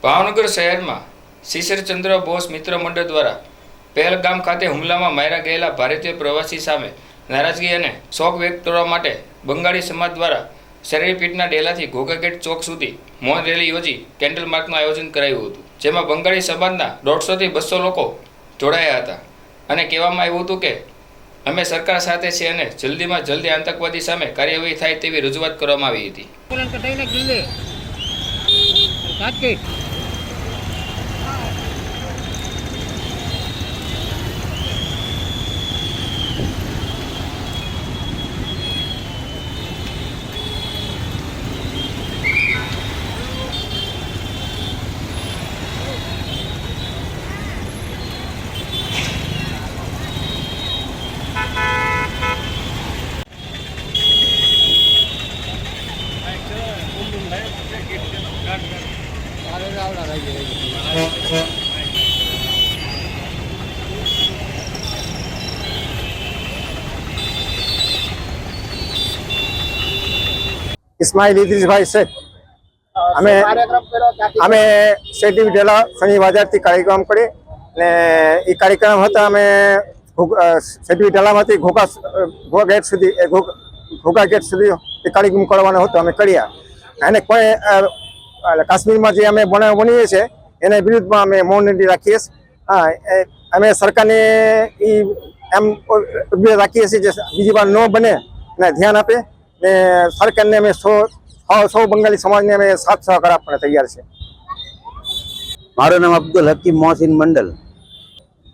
ભાવનગર શહેરમાં શિશિરચંદ્ર બોઝ મિત્ર મંડળ દ્વારા પહેલગામ ખાતે હુમલામાં માર્યા ગયેલા ભારતીય પ્રવાસી સામે નારાજગી અને શોક વ્યક્ત કરવા માટે બંગાળી સમાજ દ્વારા શરીરપીઠના ડેલાથી ઘોઘાગેટ ચોક સુધી મૌન રેલી યોજી કેન્ડલ માર્ચનું આયોજન કરાયું હતું, જેમાં બંગાળી સમાજના 150 થી 200 લોકો જોડાયા હતા અને કહેવામાં આવ્યું હતું કે અમે સરકાર સાથે છીએ અને જલ્દીમાં જલ્દી આતંકવાદી સામે કાર્યવાહી થાય તેવી રજૂઆત કરવામાં આવી હતી। इस्माइल इद्रीस भाई शेख અમે સેટી વિટેલા શનિ બજારથી કાર્યક્રમ કરી ને એ કાર્યક્રમ હતા। અમે સેટી વિટેલામાંથી ઘોઘા ગેટ સુધી એ કાર્યક્રમ કરવાનો હતો, અમે કર્યા અને કોઈ કાશ્મીરમાં જે અમે બનાવ બનીએ છીએ એના વિરુદ્ધમાં અમે મૌન રેલી રાખીએ છીએ। અમે સરકારને એ એમ રાખીએ છીએ જે બીજી વાર ન બને અને ધ્યાન આપે ને સરકારને અમે સૌ બંગાળી સમાજને અમે સાથ સહકાર આપવા તૈયાર છે। મારું નામ અબ્દુલ હકીમ મોહસિન મંડલ।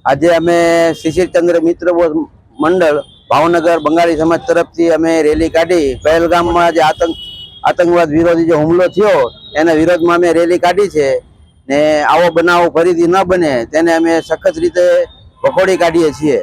આજે અમે શિશિરચંદ્ર મિત્ર બોઝ મંડળ ભાવનગર બંગાળી સમાજ તરફથી અમે રેલી કાઢી। પહેલગામમાં જે આતંકવાદ વિરોધી જે હુમલો થયો એના વિરોધમાં અમે રેલી કાઢી છે ને આવો બનાવ ફરીથી ન બને તેને અમે સખત રીતે વખોડી કાઢીએ છીએ।